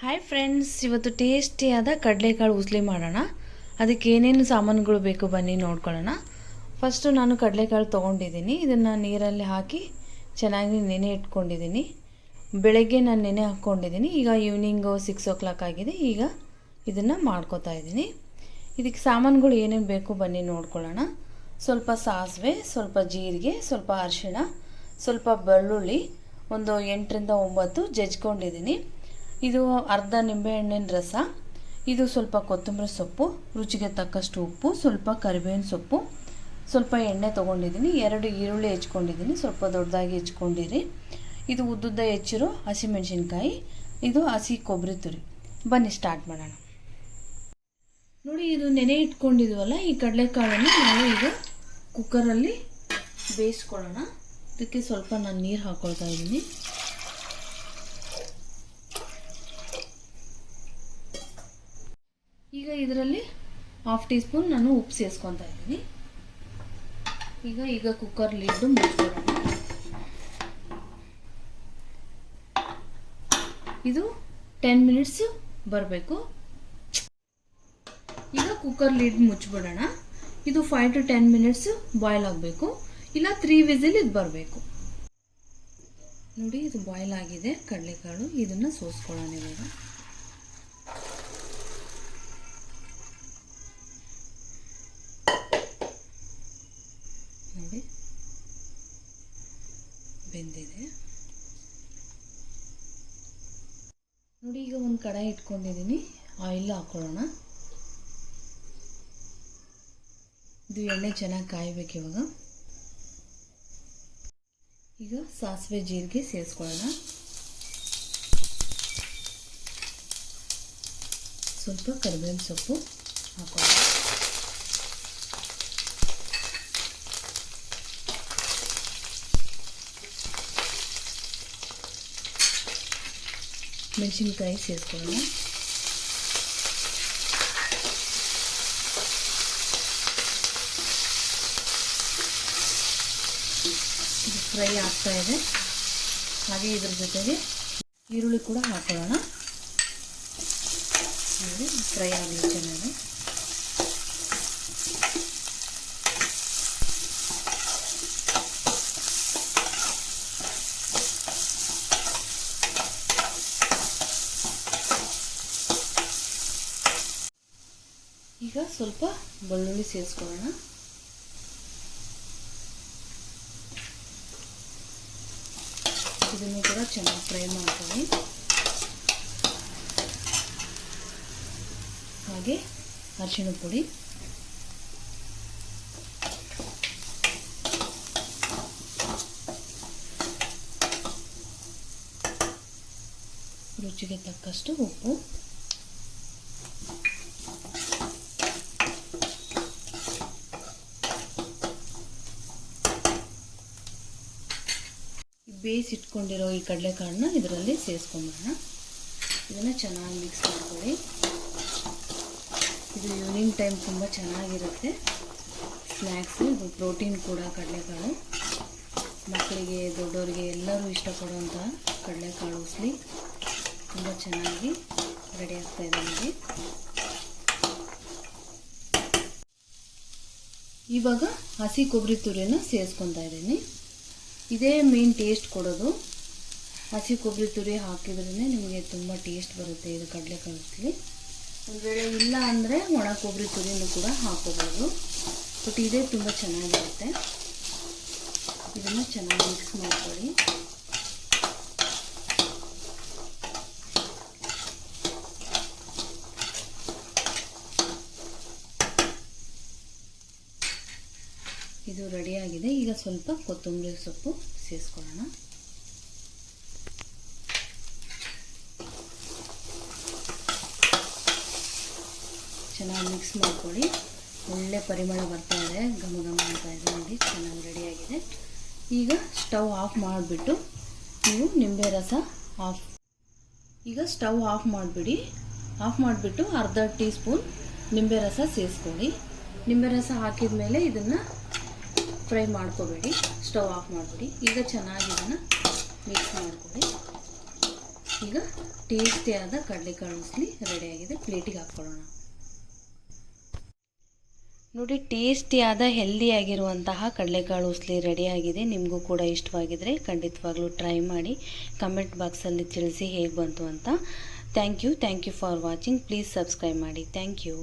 Hi friends, ಇವತ್ತು ಟೇಸ್ಟಿಯಾದ ಕಡಲೆಕಾಳು ಉಸ್ಲಿ ಮಾಡೋಣ. ಅದಕ್ಕೆ ಏನೇನು ಸಾಮಾನುಗಳು ಬೇಕು ಬನ್ನಿ ನೋಡ್ಕೊಳ್ಳೋಣ. ಫಸ್ಟು ನಾನು ಕಡಲೆಕಾಳು ತೊಗೊಂಡಿದ್ದೀನಿ. ಇದನ್ನು ನೀರಲ್ಲಿ ಹಾಕಿ ಚೆನ್ನಾಗಿ ನೆನೆ ಇಟ್ಕೊಂಡಿದ್ದೀನಿ. ಬೆಳಗ್ಗೆ ನಾನು ನೆನೆ ಹಾಕ್ಕೊಂಡಿದ್ದೀನಿ. ಈಗ ಈವ್ನಿಂಗು 6 o'clock ಆಗಿದೆ. ಈಗ ಇದನ್ನು ಮಾಡ್ಕೋತಾ ಇದ್ದೀನಿ. ಇದಕ್ಕೆ ಸಾಮಾನುಗಳು ಏನೇನು ಬೇಕು ಬನ್ನಿ ನೋಡ್ಕೊಳ್ಳೋಣ. ಸ್ವಲ್ಪ ಸಾಸಿವೆ, ಸ್ವಲ್ಪ ಜೀರಿಗೆ, ಸ್ವಲ್ಪ ಅರಿಶಿಣ, ಸ್ವಲ್ಪ ಬೆಳ್ಳುಳ್ಳಿ, ಒಂದು 8ರಿಂದ 9 ಜಜ್ಕೊಂಡಿದ್ದೀನಿ. ಇದು ಅರ್ಧ ನಿಂಬೆಹಣ್ಣಿನ ರಸ, ಇದು ಸ್ವಲ್ಪ ಕೊತ್ತಂಬರಿ ಸೊಪ್ಪು, ರುಚಿಗೆ ತಕ್ಕಷ್ಟು ಉಪ್ಪು, ಸ್ವಲ್ಪ ಕರಿಬೇವಿನ ಸೊಪ್ಪು, ಸ್ವಲ್ಪ ಎಣ್ಣೆ ತೊಗೊಂಡಿದ್ದೀನಿ, 2 ಈರುಳ್ಳಿ ಹೆಚ್ಕೊಂಡಿದ್ದೀನಿ, ಸ್ವಲ್ಪ ದೊಡ್ಡದಾಗಿ ಹೆಚ್ಕೊಂಡಿರಿ. ಇದು ಉದ್ದುದ್ದ ಹೆಚ್ಚಿರೋ ಹಸಿಮೆಣಸಿನ್ಕಾಯಿ, ಇದು ಹಸಿ ಕೊಬ್ಬರಿ ತುರಿ. ಬನ್ನಿ ಸ್ಟಾರ್ಟ್ ಮಾಡೋಣ. ನೋಡಿ, ಇದು ನೆನೆ ಇಟ್ಕೊಂಡಿದ್ವಲ್ಲ ಈ ಕಡಲೆಕಾಳನ್ನು ನಾವು ಈಗ ಕುಕ್ಕರಲ್ಲಿ ಬೇಯಿಸ್ಕೊಳ್ಳೋಣ. ಇದಕ್ಕೆ ಸ್ವಲ್ಪ ನಾನು ನೀರು ಹಾಕ್ಕೊಳ್ತಾ ಇದ್ದೀನಿ. ಈಗ ಇದರಲ್ಲಿ 1/2 ಟೀ ಸ್ಪೂನ್ ನಾನು ಉಪ್ಪು ಸೇರಿಸ್ಕೊತಾ ಇದ್ದೀನಿ. ಈಗ ಕುಕ್ಕರ್ ಲಿಡ್ಡು ಮುಚ್ಚಿಕೊಳ್ಳೋಣ. ಇದು 10 ಮಿನಿಟ್ಸ್ ಬರಬೇಕು. ಈಗ ಕುಕ್ಕರ್ ಲಿಡ್ ಮುಚ್ಚಿಬಿಡೋಣ. ಇದು 5 to 10 ಮಿನಿಟ್ಸ್ ಬಾಯ್ಲ್ ಆಗಬೇಕು, ಇಲ್ಲ 3 ವಿಸಿಲ್ ಇದು ಬರಬೇಕು. ನೋಡಿ, ಇದು ಬಾಯ್ಲ್ ಆಗಿದೆ ಕಡಲೆಕಾಳು. ಇದನ್ನು ಸೋಸ್ಕೊಳ್ಳೋಣ ಇವಾಗ. ನೋಡಿ, ಬೆಂದಿದೆ. ನೋಡಿ, ಈಗ ಒಂದು ಕಡಾಯಿ ಇಟ್ಕೊಂಡಿದ್ದೀನಿ. ಆಯಿಲ್ ಹಾಕೊಳ್ಳೋಣ. ಇದು ಎಣ್ಣೆ ಚೆನ್ನಾಗಿ ಕಾಯಬೇಕು ಇವಾಗ. ಈಗ ಸಾಸಿವೆ ಜೀರಿಗೆ ಸೇರಿಸ್ಕೊಳ್ಳೋಣ. ಸ್ವಲ್ಪ ಕರಿಬೇವಿನ ಸೊಪ್ಪು ಹಾಕೊಳ್ಳೋಣ. ಮೆಣಸಿನ್ಕಾಯಿ ಸೇರಿಸ್ಕೊಳ್ಳೋಣ. ಇದು ಫ್ರೈ ಆಗ್ತಾ ಇದೆ. ಹಾಗೆ ಇದ್ರ ಜೊತೆಗೆ ಈರುಳ್ಳಿ ಕೂಡ ಹಾಕೊಳ್ಳೋಣ. ನೋಡಿ, ಫ್ರೈ ಆಗಲಿ ಚೆನ್ನಾಗಿ. ಈಗ ಸ್ವಲ್ಪ ಬೆಳ್ಳುಳ್ಳಿ ಸೇರಿಸ್ಕೊಳ್ಳೋಣ. ಇದನ್ನು ಕೂಡ ಚೆನ್ನಾಗಿ ಫ್ರೈ ಮಾಡ್ಕೊಳ್ಳಿ. ಹಾಗೆ ಅರಿಶಿಣ ಪುಡಿ, ರುಚಿಗೆ ತಕ್ಕಷ್ಟು ಉಪ್ಪು, ಬೇಯಿಸಿಟ್ಕೊಂಡಿರೋ ಈ ಕಡಲೆಕಾಳನ್ನ ಇದರಲ್ಲಿ ಸೇರಿಸ್ಕೊಂಬಿಡೋಣ. ಇದನ್ನು ಚೆನ್ನಾಗಿ ಮಿಕ್ಸ್ ಮಾಡ್ಕೊಳ್ಳಿ. ಇದು ಈವ್ನಿಂಗ್ ಟೈಮ್ ತುಂಬ ಚೆನ್ನಾಗಿರುತ್ತೆ ಸ್ನ್ಯಾಕ್ಸು. ಇದು ಪ್ರೋಟೀನ್ ಕೂಡ ಕಡಲೆಕಾಳು. ಮಕ್ಕಳಿಗೆ, ದೊಡ್ಡವರಿಗೆ ಎಲ್ಲರೂ ಇಷ್ಟಪಡುವಂಥ ಕಡಲೆಕಾಳು ಉಸ್ಲಿ ತುಂಬ ಚೆನ್ನಾಗಿ ರೆಡಿ ಆಗ್ತಾಯಿದೆ ನೋಡಿ. ಇವಾಗ ಹಸಿ ಕೊಬ್ಬರಿ ತುರಿಯನ್ನು ಸೇರಿಸ್ಕೊತಾ ಇದ್ದೀನಿ. ಇದೇ ಮೇನ್ ಟೇಸ್ಟ್ ಕೊಡೋದು. ಹಸಿ ಕೊಬ್ಬರಿ ತುರಿ ಹಾಕಿದ್ರೇ ನಿಮಗೆ ತುಂಬ ಟೇಸ್ಟ್ ಬರುತ್ತೆ ಇದು ಕಡಲೆಕಾಳು ಉಸ್ಲಿ. ಒಂದು ವೇಳೆ ಇಲ್ಲ ಅಂದರೆ ಒಣ ಕೊಬ್ಬರಿ ತುರಿನೂ ಕೂಡ ಹಾಕೋಬೋದು. ಬಟ್ ಇದೇ ತುಂಬ ಚೆನ್ನಾಗಿರುತ್ತೆ. ಇದನ್ನು ಚೆನ್ನಾಗಿ ಮಿಕ್ಸ್ ಮಾಡ್ಕೊಳ್ಳಿ. ಇದು ರೆಡಿಯಾಗಿದೆ. ಈಗ ಸ್ವಲ್ಪ ಕೊತ್ತಂಬರಿ ಸೊಪ್ಪು ಸೇರಿಸ್ಕೊಳ್ಳೋಣ. ಚೆನ್ನಾಗಿ ಮಿಕ್ಸ್ ಮಾಡ್ಕೊಳ್ಳಿ. ಒಳ್ಳೆ ಪರಿಮಳ ಬರ್ತಾ ಇದೆ, ಘಮ ಘಮ ಅಂತ ಇದೆ ನೋಡಿ. ಚೆನ್ನಾಗಿ ರೆಡಿಯಾಗಿದೆ. ಈಗ ಸ್ಟವ್ ಆಫ್ ಮಾಡಿಬಿಟ್ಟು ನೀವು ನಿಂಬೆ ರಸ ಸ್ಟವ್ ಆಫ್ ಮಾಡಿಬಿಡಿ. ಆಫ್ ಮಾಡಿಬಿಟ್ಟು ಅರ್ಧ ಟೀ ಸ್ಪೂನ್ ನಿಂಬೆ ರಸ ಸೇರಿಸ್ಕೊಳ್ಳಿ. ನಿಂಬೆ ರಸ ಹಾಕಿದ ಮೇಲೆ ಇದನ್ನು ಫ್ರೈ ಮಾಡ್ಕೋಬೇಡಿ, ಸ್ಟವ್ ಆಫ್ ಮಾಡಿಬಿಡಿ. ಈಗ ಚೆನ್ನಾಗಿ ಇದನ್ನು ಮಿಕ್ಸ್ ಮಾಡ್ಕೊಳ್ಳಿ. ಈಗ ಟೇಸ್ಟಿಯಾದ ಕಡಲೆಕಾಳು ಉಸ್ಲಿ ರೆಡಿಯಾಗಿದೆ. ಪ್ಲೇಟಿಗೆ ಹಾಕ್ಕೊಳ್ಳೋಣ. ನೋಡಿ, ಟೇಸ್ಟಿಯಾದ ಹೆಲ್ದಿಯಾಗಿರುವಂತಹ ಕಡಲೆಕಾಳು ಉಸ್ಲಿ ರೆಡಿಯಾಗಿದೆ. ನಿಮಗೂ ಕೂಡ ಇಷ್ಟವಾಗಿದ್ದರೆ ಖಂಡಿತವಾಗ್ಲೂ ಟ್ರೈ ಮಾಡಿ. ಕಮೆಂಟ್ ಬಾಕ್ಸಲ್ಲಿ ತಿಳಿಸಿ ಹೇಗೆ ಬಂತು ಅಂತ. Thank you for watching. Please subscribe ಮಾಡಿ. Thank you.